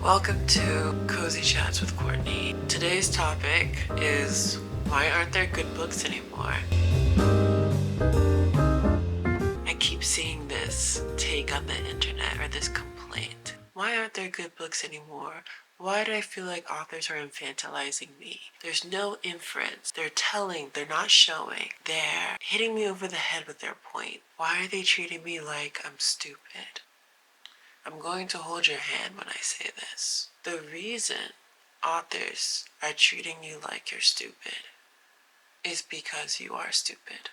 Welcome to Cozy Chats with Courtney. Today's topic is why aren't there good books anymore? I keep seeing this take on the internet or this complaint. Why aren't there good books anymore? Why do I feel like authors are infantilizing me? There's no inference. They're telling, they're not showing. They're hitting me over the head with their point. Why are they treating me like I'm stupid? I'm going to hold your hand when I say this. The reason authors are treating you like you're stupid is because you are stupid.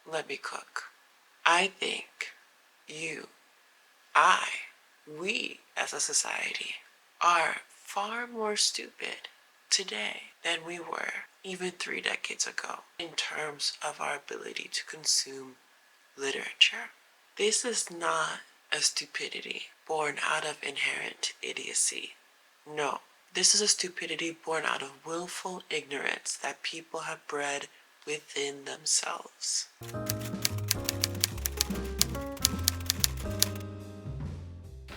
Let me cook. I think you, we as a society are far more stupid today than we were even 3 decades ago in terms of our ability to consume literature. This is not a stupidity born out of inherent idiocy. No, this is a stupidity born out of willful ignorance that people have bred within themselves.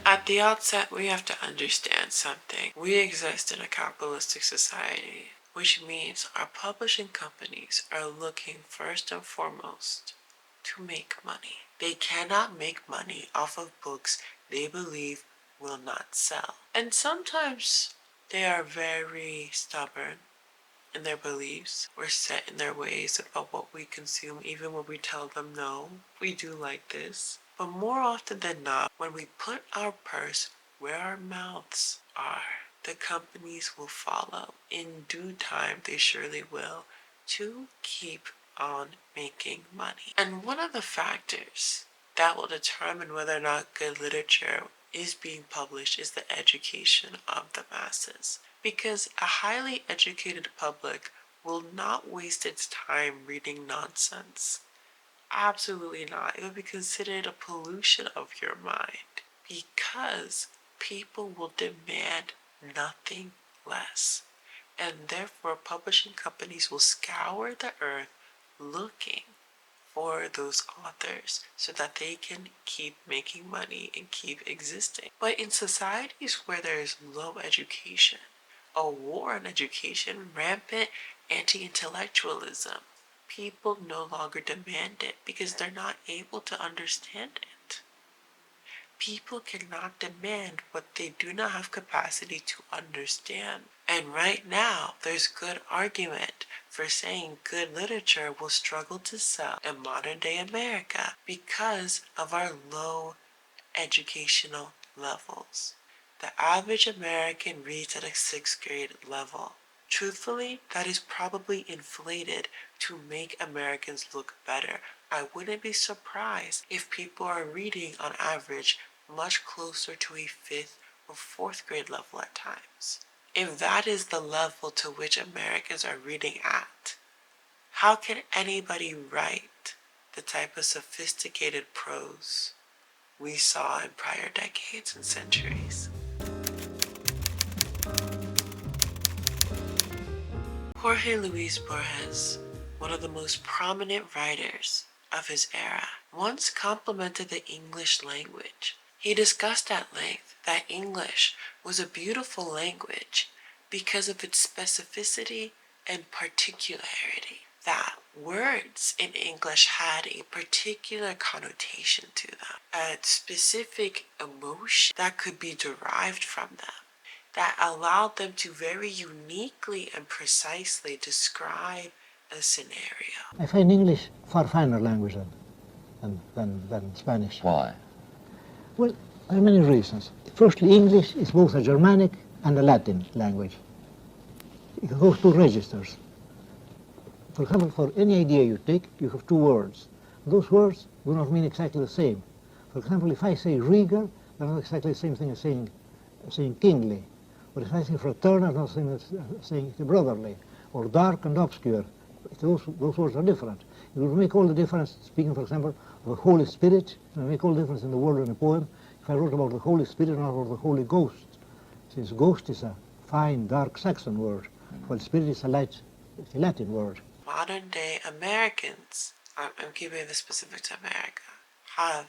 At the outset, we have to understand something. We exist in a capitalistic society, which means our publishing companies are looking first and foremost to make money. They cannot make money off of books they believe will not sell. And sometimes they are very stubborn in their beliefs or set in their ways about what we consume, even when we tell them no, we do like this. But more often than not, when we put our purse where our mouths are, the companies will follow. In due time, they surely will, to keep on making money. And one of the factors that will determine whether or not good literature is being published is the education of the masses. Because a highly educated public will not waste its time reading nonsense. Absolutely not. It would be considered a pollution of your mind because people will demand nothing less. And therefore, publishing companies will scour the earth looking for those authors so that they can keep making money and keep existing. But in societies where there is low education, a war on education, rampant anti-intellectualism, people no longer demand it because they're not able to understand it. People cannot demand what they do not have capacity to understand. And right now, there's good argument for saying good literature will struggle to sell in modern day America because of our low educational levels. The average American reads at a 6th grade level. Truthfully, that is probably inflated to make Americans look better. I wouldn't be surprised if people are reading on average much closer to a 5th or 4th grade level at times. If that is the level to which Americans are reading at, how can anybody write the type of sophisticated prose we saw in prior decades and centuries? Jorge Luis Borges, one of the most prominent writers of his era, once complimented the English language. He discussed at length that English was a beautiful language because of its specificity and particularity. That words in English had a particular connotation to them, a specific emotion that could be derived from them, that allowed them to very uniquely and precisely describe a scenario. I find English far finer language than Spanish. Why? Well, there are many reasons. Firstly, English is both a Germanic and a Latin language. It goes two registers. For example, for any idea you take, you have two words. Those words do not mean exactly the same. For example, if I say regal, they're not exactly the same thing as saying kingly. Or if I say fraternal, not the same as saying brotherly. Or dark and obscure. Those words are different. It will make all the difference, speaking, for example, of the Holy Spirit. It will make all the difference in the word in a poem if I wrote about the Holy Spirit and not about the Holy Ghost. Since ghost is a fine, dark Saxon word, while spirit is a light Latin word. Modern day Americans, I'm keeping the specific to America, have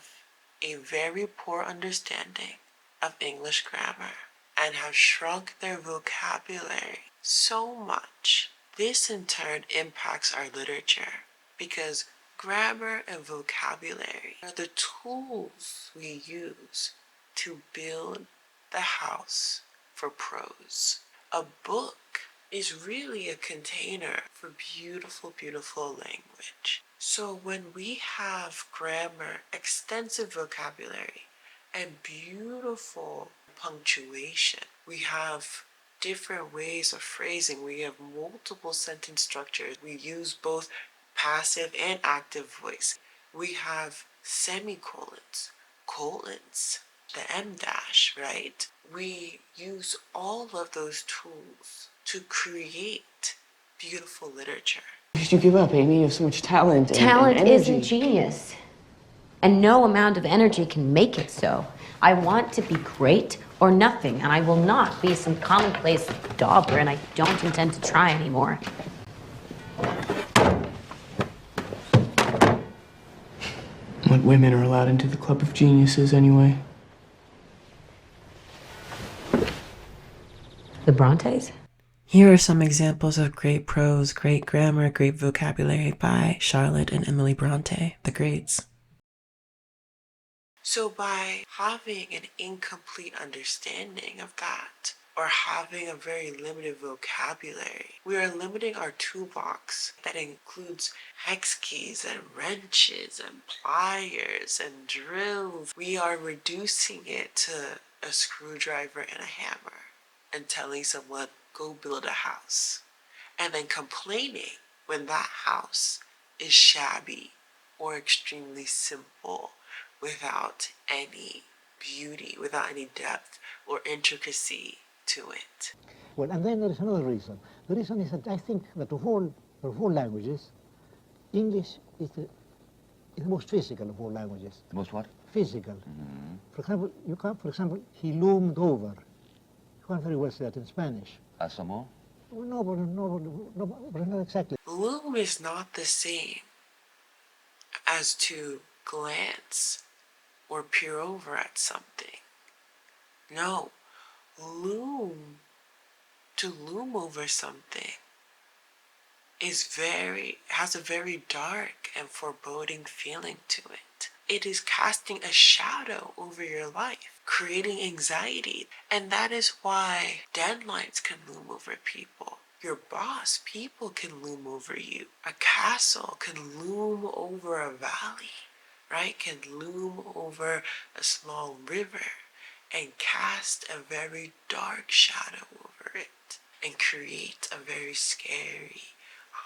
a very poor understanding of English grammar. and have shrunk their vocabulary so much. This in turn impacts our literature because grammar and vocabulary are the tools we use to build the house for prose. A book is really a container for beautiful, beautiful language. So when we have grammar, extensive vocabulary, and beautiful punctuation, we have different ways of phrasing. We have multiple sentence structures. We use both passive and active voice. We have semicolons, colons, the M dash, right? We use all of those tools to create beautiful literature. Did you give up, Amy? You have so much talent and Talent energy. isn't genius, and no amount of energy can make it so. I want to be great or nothing, and I will not be some commonplace dauber, and I don't intend to try anymore. What women are allowed into the club of geniuses, anyway? The Brontes? Here are some examples of great prose, great grammar, great vocabulary by Charlotte and Emily Bronte, the greats. So by having an incomplete understanding of that, or having a very limited vocabulary, we are limiting our toolbox that includes hex keys and wrenches and pliers and drills. We are reducing it to a screwdriver and a hammer and telling someone, go build a house, and then complaining when that house is shabby or extremely simple without any beauty, without any depth or intricacy to it. Well, and then there is another reason. The reason is that I think that of all languages, English is the most physical of all languages. The most what? Physical. Mm-hmm. For example, he loomed over. You can't very well say that in Spanish. Asomó? Well, no, but not exactly. Loom is not the same as to glance or peer over at something. No, to loom over something has a very dark and foreboding feeling to it. It is casting a shadow over your life, creating anxiety. And that is why deadlines can loom over people. Your boss, people can loom over you. A castle can loom over a valley, right? Can loom over a small river and cast a very dark shadow over it and create a very scary,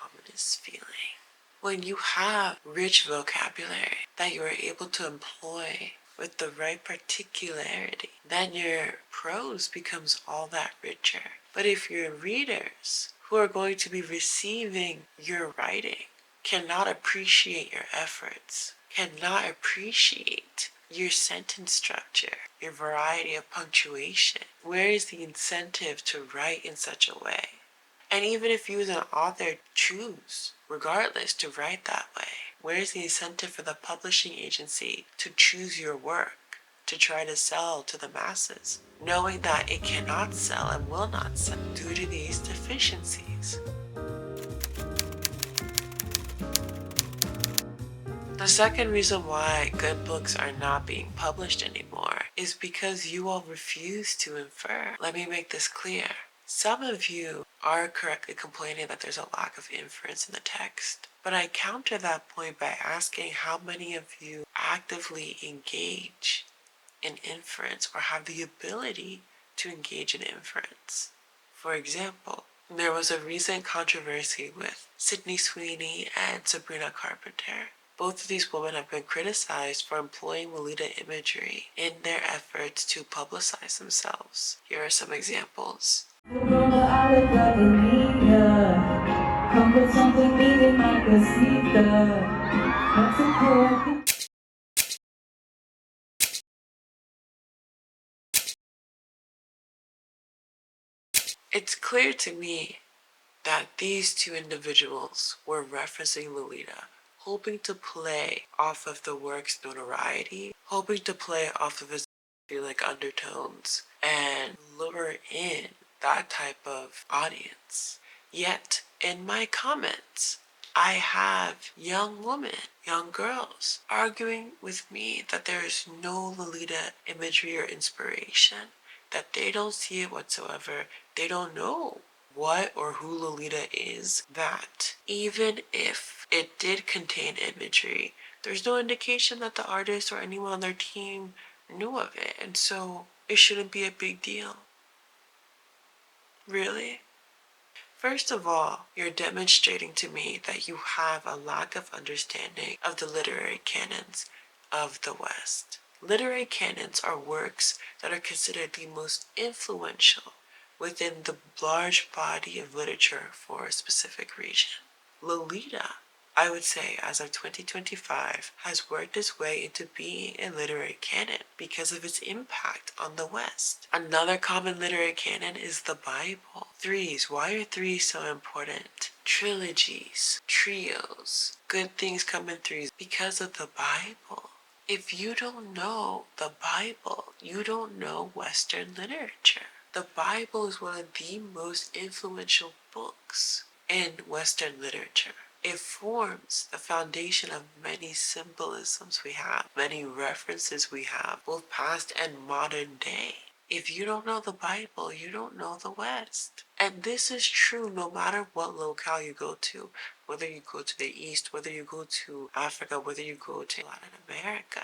ominous feeling. When you have rich vocabulary that you are able to employ with the right particularity, then your prose becomes all that richer. But if your readers who are going to be receiving your writing cannot appreciate your efforts, cannot appreciate your sentence structure, your variety of punctuation, where is the incentive to write in such a way? And even if you as an author choose, regardless, to write that way, where's the incentive for the publishing agency to choose your work, to try to sell to the masses, knowing that it cannot sell and will not sell due to these deficiencies? The second reason why good books are not being published anymore is because you all refuse to infer. Let me make this clear. Some of you are correctly complaining that there's a lack of inference in the text, but I counter that point by asking how many of you actively engage in inference or have the ability to engage in inference. For example, there was a recent controversy with Sydney Sweeney and Sabrina Carpenter. Both of these women have been criticized for employing Lolita imagery in their efforts to publicize themselves. Here are some examples. It's clear to me that these two individuals were referencing Lolita, hoping to play off of the work's notoriety, hoping to play off of its be like undertones and lure in that type of audience. Yet, in my comments, I have young women, young girls, arguing with me that there is no Lolita imagery or inspiration, that they don't see it whatsoever, they don't know what or who Lolita is, that even if it did contain imagery, there's no indication that the artist or anyone on their team knew of it, and so it shouldn't be a big deal. Really? First of all, you're demonstrating to me that you have a lack of understanding of the literary canons of the West. Literary canons are works that are considered the most influential within the large body of literature for a specific region. Lolita, I would say, as of 2025, has worked its way into being a literary canon because of its impact on the West. Another common literary canon is the Bible. Threes. Why are threes so important? Trilogies, trios, good things come in threes because of the Bible. If you don't know the Bible, you don't know Western literature. The Bible is one of the most influential books in Western literature. It forms the foundation of many symbolisms we have, many references we have, both past and modern day. If you don't know the Bible, you don't know the West. And this is true no matter what locale you go to, whether you go to the East, whether you go to Africa, whether you go to Latin America.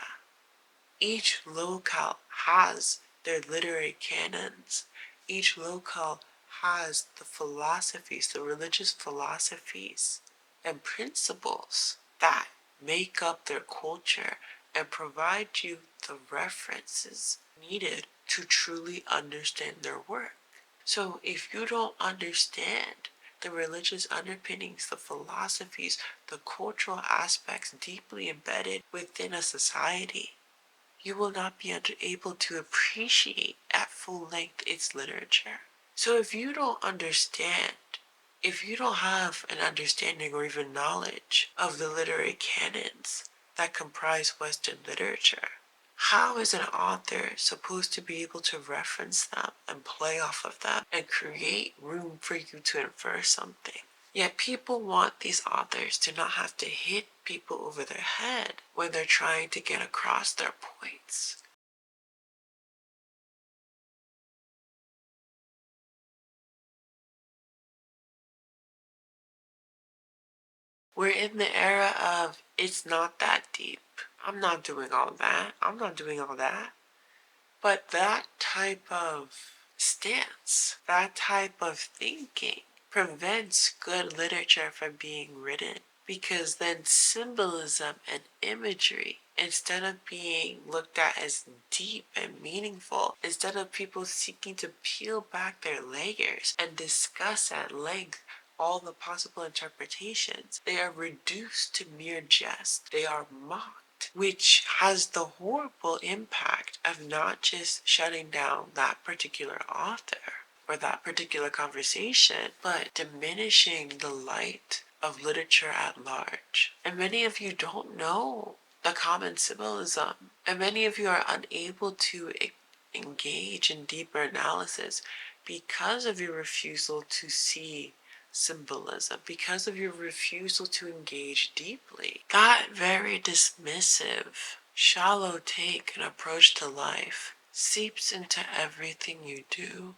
Each locale has their literary canons. Each locale has the philosophies, the religious philosophies and principles that make up their culture and provide you the references needed to truly understand their work. So if you don't understand the religious underpinnings, the philosophies, the cultural aspects deeply embedded within a society, you will not be able to appreciate at full length its literature. So if you don't understand, if you don't have an understanding or even knowledge of the literary canons that comprise Western literature, how is an author supposed to be able to reference them and play off of them and create room for you to infer something? Yet people want these authors to not have to hit people over their head when they're trying to get across their points. We're in the era of it's not that deep. I'm not doing all that. I'm not doing all that. But that type of stance, that type of thinking prevents good literature from being written, because then symbolism and imagery, instead of being looked at as deep and meaningful, instead of people seeking to peel back their layers and discuss at length all the possible interpretations, they are reduced to mere jest. They are mocked, which has the horrible impact of not just shutting down that particular author or that particular conversation, but diminishing the light of literature at large. And many of you don't know the common symbolism, and many of you are unable to engage in deeper analysis because of your refusal to see symbolism, because of your refusal to engage deeply. That very dismissive, shallow take and approach to life seeps into everything you do,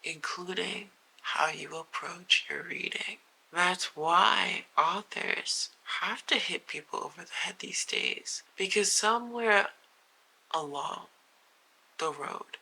including how you approach your reading. That's why authors have to hit people over the head these days, because somewhere along the road,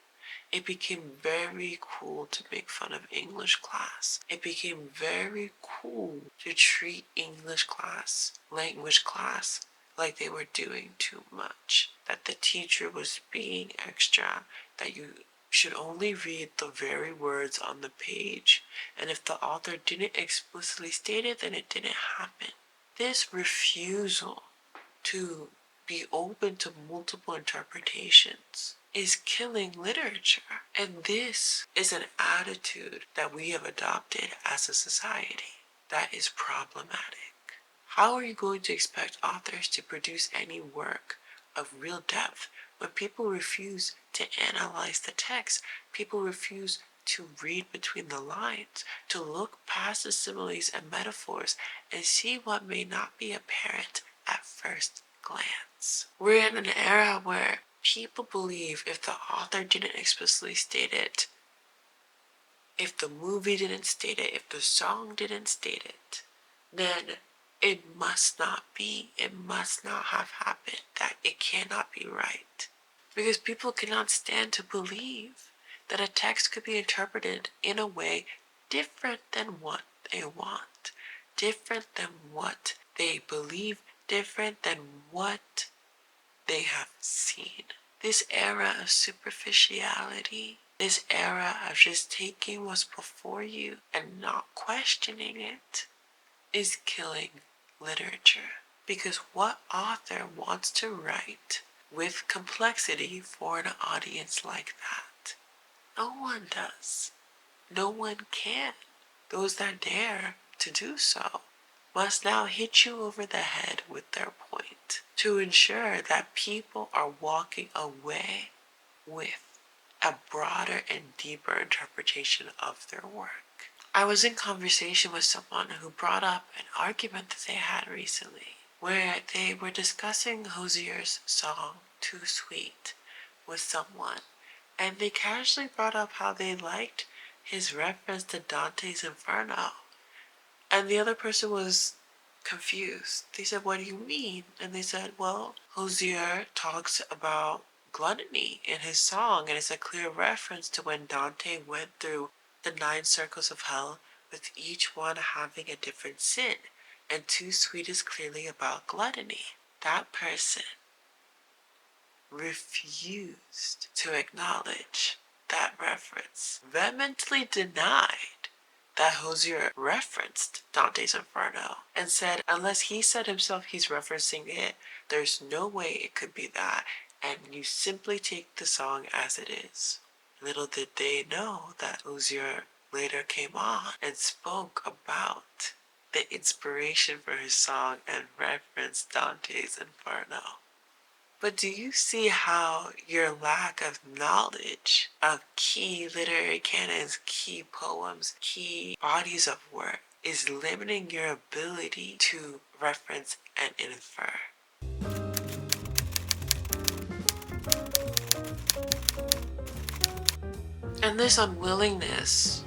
it became very cool to make fun of English class. It became very cool to treat English class, language class, like they were doing too much. That the teacher was being extra, that you should only read the very words on the page. And if the author didn't explicitly state it, then it didn't happen. This refusal to be open to multiple interpretations is killing literature. And this is an attitude that we have adopted as a society that is problematic. How are you going to expect authors to produce any work of real depth When people refuse to analyze the text, people refuse to read between the lines, to look past the similes and metaphors and see what may not be apparent at first glance. We're in an era where people believe if the author didn't explicitly state it, if the movie didn't state it, if the song didn't state it, then it must not be, it must not have happened, that it cannot be right. Because people cannot stand to believe that a text could be interpreted in a way different than what they want, different than what they believe, different than what they have seen. This era of superficiality, this era of just taking what's before you and not questioning it, is killing literature. Because what author wants to write with complexity for an audience like that? No one does. No one can. Those that dare to do so must now hit you over the head with their point to ensure that people are walking away with a broader and deeper interpretation of their work. I was in conversation with someone who brought up an argument that they had recently where they were discussing Hozier's song Too Sweet with someone, and they casually brought up how they liked his reference to Dante's Inferno. And the other person was confused. They said, "What do you mean?" And they said, "Well, Hozier talks about gluttony in his song, and it's a clear reference to when Dante went through the 9 circles of hell, with each one having a different sin, and Too Sweet is clearly about gluttony." That person refused to acknowledge that reference, vehemently denied that Hosier referenced Dante's Inferno, and said unless he said himself he's referencing it, there's no way it could be that, and you simply take the song as it is. Little did they know that Hosier later came on and spoke about the inspiration for his song and referenced Dante's Inferno. But do you see how your lack of knowledge of key literary canons, key poems, key bodies of work is limiting your ability to reference and infer? And this unwillingness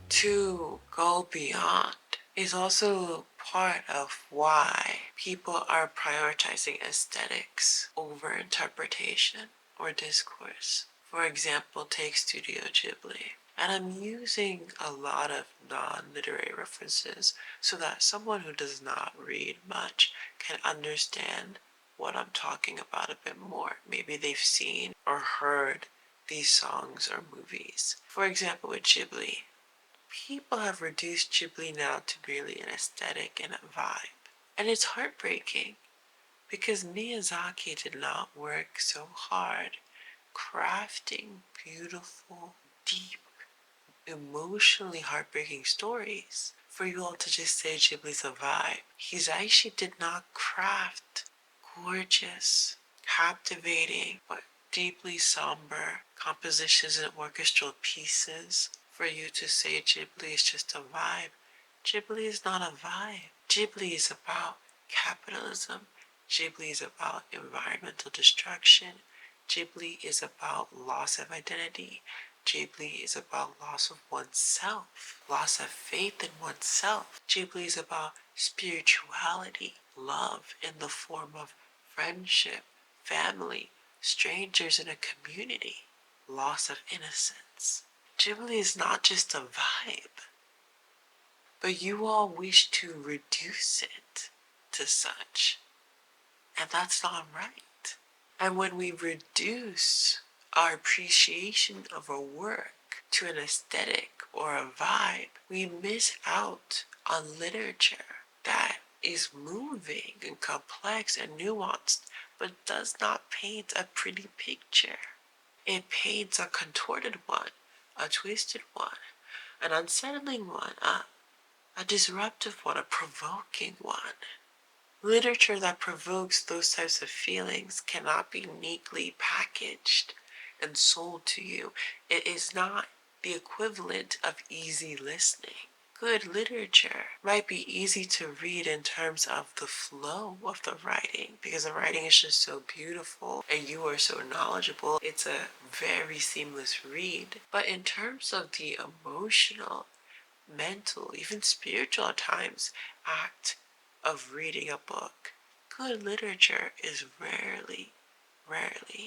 to go beyond is also part of why people are prioritizing aesthetics over interpretation or discourse. For example, take Studio Ghibli. And I'm using a lot of non-literary references so that someone who does not read much can understand what I'm talking about a bit more. Maybe they've seen or heard these songs or movies. For example, with Ghibli, people have reduced Ghibli now to merely an aesthetic and a vibe. And it's heartbreaking because Miyazaki did not work so hard crafting beautiful, deep, emotionally heartbreaking stories for you all to just say Ghibli's a vibe. Hisaishi did not craft gorgeous, captivating, but deeply somber compositions and orchestral pieces for you to say Ghibli is just a vibe. Ghibli is not a vibe. Ghibli is about capitalism. Ghibli is about environmental destruction. Ghibli is about loss of identity. Ghibli is about loss of oneself, loss of faith in oneself. Ghibli is about spirituality, love in the form of friendship, family, strangers in a community, loss of innocence. Ghibli is not just a vibe, but you all wish to reduce it to such, and that's not right. And when we reduce our appreciation of a work to an aesthetic or a vibe, we miss out on literature that is moving and complex and nuanced, but does not paint a pretty picture. It paints a contorted one, a twisted one, an unsettling one, a disruptive one, a provoking one. Literature that provokes those types of feelings cannot be neatly packaged and sold to you. It is not the equivalent of easy listening. Good literature might be easy to read in terms of the flow of the writing, because the writing is just so beautiful and you are so knowledgeable. It's a very seamless read. But in terms of the emotional, mental, even spiritual at times, act of reading a book, good literature is rarely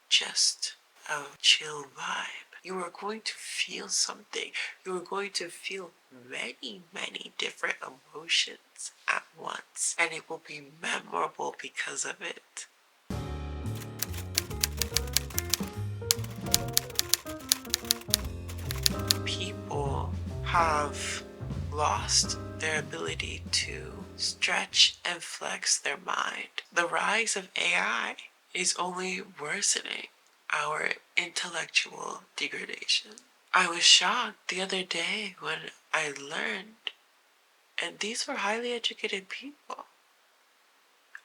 just a chill vibe. You are going to feel something. You are going to feel many different emotions at once, and it will be memorable because of it. People have lost their ability to stretch and flex their mind. The rise of AI is only worsening our intellectual degradation. I was shocked the other day when I learned, and these were highly educated people.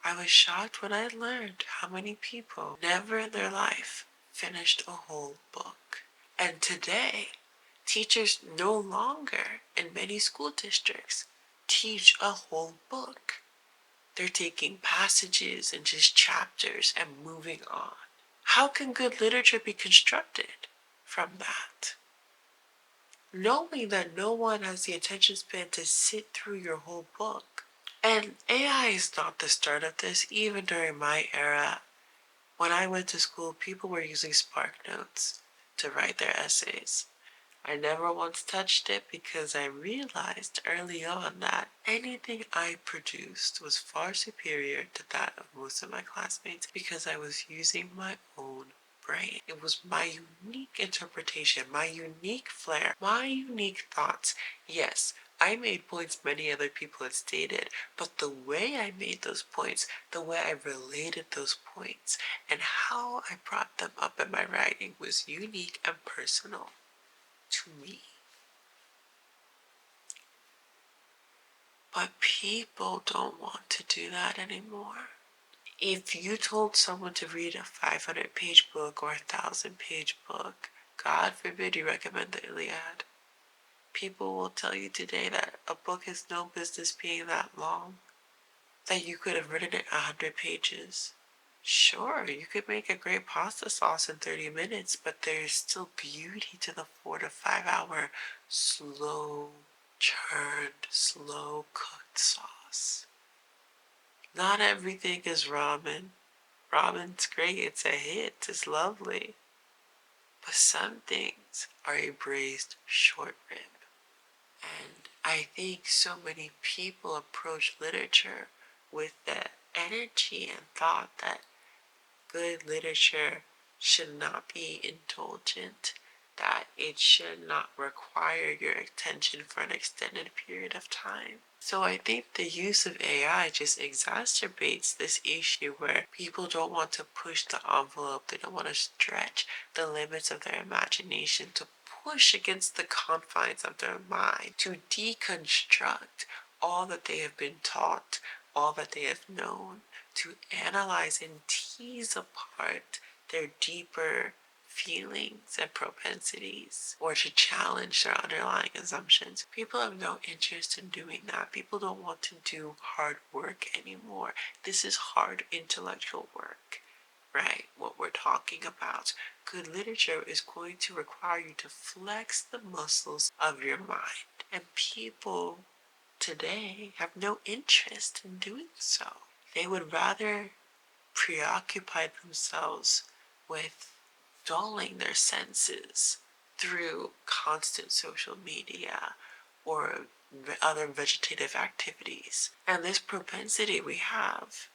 I was shocked when I learned how many people never in their life finished a whole book. And today, teachers no longer in many school districts teach a whole book. They're taking passages and just chapters and moving on. How can good literature be constructed from that? Knowing that no one has the attention span to sit through your whole book. And AI is not the start of this. Even during my era, when I went to school, people were using Spark Notes to write their essays. I never once touched it because I realized early on that anything I produced was far superior to that of most of my classmates because I was using my own brain. It was my unique interpretation, my unique flair, my unique thoughts. Yes, I made points many other people had stated, but the way I made those points, the way I related those points, and how I brought them up in my writing was unique and personal to me. But people don't want to do that anymore. If you told someone to read a 500-page book or a 1,000-page book, God forbid you recommend the Iliad, people will tell you today that a book has no business being that long, that you could have written it 100 pages. Sure, you could make a great pasta sauce in 30 minutes, but there's still beauty to the 4 to 5 hour slow churned, slow cooked sauce. Not everything is ramen. Ramen's great, it's a hit, it's lovely. But some things are a braised short rib. And I think so many people approach literature with the energy and thought that good literature should not be indulgent, that it should not require your attention for an extended period of time. So I think the use of AI just exacerbates this issue where people don't want to push the envelope, they don't want to stretch the limits of their imagination, to push against the confines of their mind, to deconstruct all that they have been taught, all that they have known, to analyze and tease apart their deeper feelings and propensities, or to challenge their underlying assumptions. People have no interest in doing that. People don't want to do hard work anymore. This is hard intellectual work, right? What we're talking about. Good literature is going to require you to flex the muscles of your mind. And people today have no interest in doing so. They would rather preoccupy themselves with dulling their senses through constant social media or other vegetative activities. And this propensity we have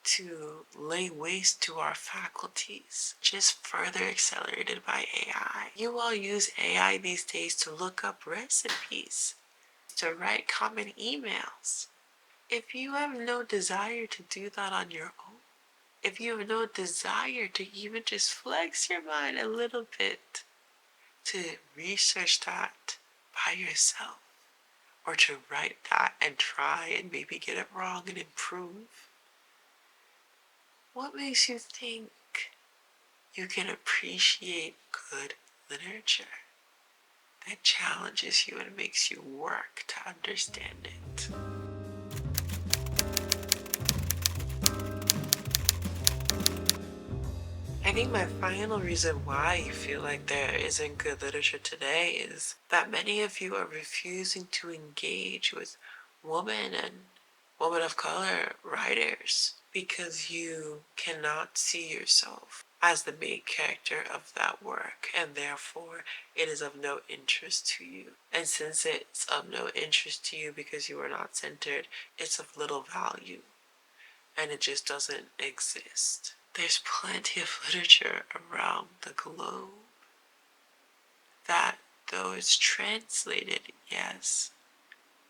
to lay waste to our faculties, just further accelerated by AI. You all use AI these days to look up recipes, to write common emails. If you have no desire to do that on your own, if you have no desire to even just flex your mind a little bit, to research that by yourself, or to write that and try and maybe get it wrong and improve, What makes you think you can appreciate good literature that challenges you and makes you work to understand it? I think my final reason why you feel like there isn't good literature today is that many of you are refusing to engage with women and women of color writers because you cannot see yourself as the main character of that work, and therefore it is of no interest to you. And since it's of no interest to you because you are not centered, it's of little value and it just doesn't exist. There's plenty of literature around the globe that, though it's translated, yes,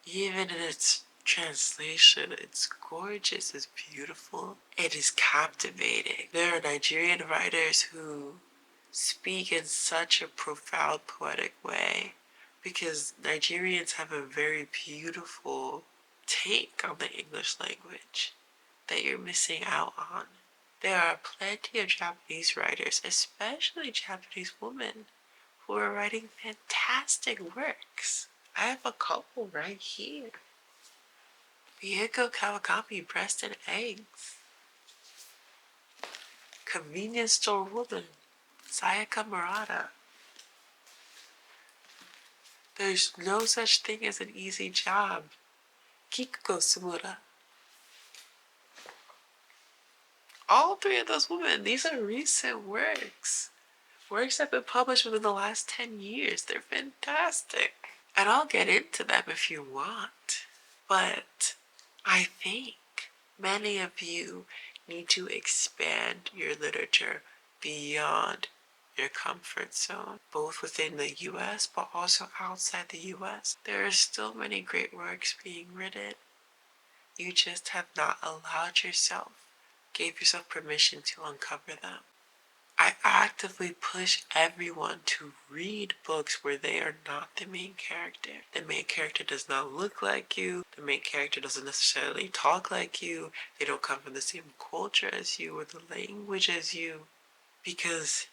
even in its translation, it's gorgeous, it's beautiful, it is captivating. There are Nigerian writers who speak in such a profound, poetic way because Nigerians have a very beautiful take on the English language that you're missing out on. There are plenty of Japanese writers, especially Japanese women, who are writing fantastic works. I have a couple right here. Mieko Kawakami, Breast and Eggs. Convenience Store Woman, Sayaka Murata. There's no such thing as an easy job, Kikuko Sumura. All three of those women, these are recent works. Works that have been published within the last 10 years. They're fantastic. And I'll get into them if you want. But I think many of you need to expand your literature beyond your comfort zone, both within the US but also outside the US. There are still many great works being written. You just have not allowed yourself, gave yourself permission to uncover them. I actively push everyone to read books where they are not the main character. The main character does not look like you. The main character doesn't necessarily talk like you. They don't come from the same culture as you or the language as you. Because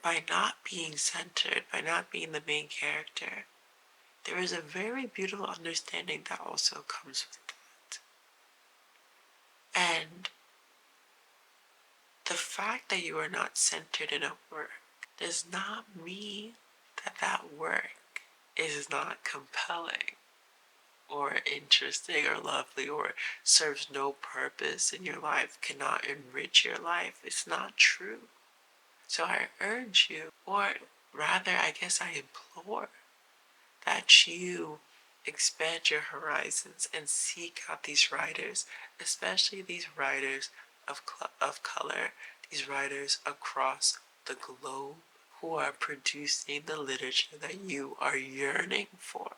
by not being centered, by not being the main character, there is a very beautiful understanding that also comes with that. And the fact that you are not centered in a work does not mean that that work is not compelling or interesting or lovely or serves no purpose in your life, cannot enrich your life. It's not true. So I urge you, or rather, I guess I implore, that you expand your horizons and seek out these writers, especially these writers of color, these writers across the globe who are producing the literature that you are yearning for.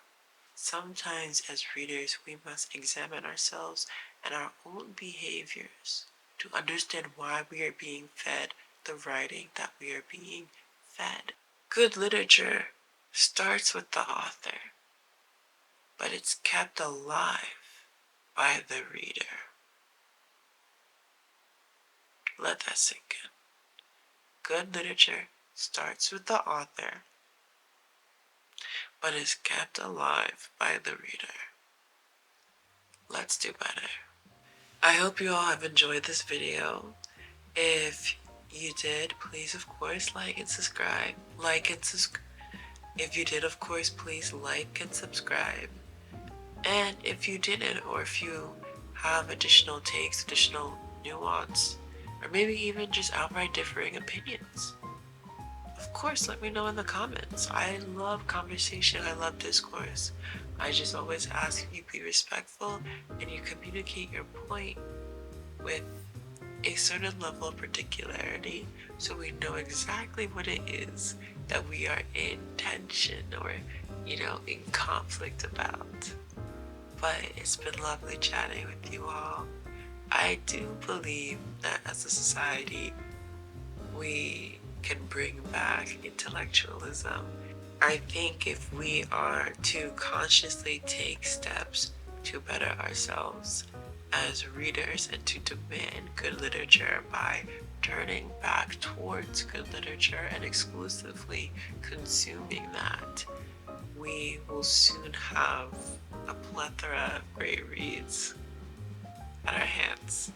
Sometimes as readers, we must examine ourselves and our own behaviors to understand why we are being fed the writing that we are being fed. Good literature starts with the author, but it's kept alive by the reader. Let that sink in. Good literature starts with the author, but is kept alive by the reader. Let's do better. I hope you all have enjoyed this video. If you did, please of course like and subscribe. If you did, of course, please like and subscribe. And if you didn't, or if you have additional takes, additional nuance, or maybe even just outright differing opinions, of course, let me know in the comments. I love conversation. I love discourse. I just always ask you be respectful and you communicate your point with a certain level of particularity so we know exactly what it is that we are in tension or, in conflict about. But it's been lovely chatting with you all. I do believe that as a society, we can bring back intellectualism. I think if we are to consciously take steps to better ourselves, as readers and to demand good literature by turning back towards good literature and exclusively consuming that, we will soon have a plethora of great reads at our hands.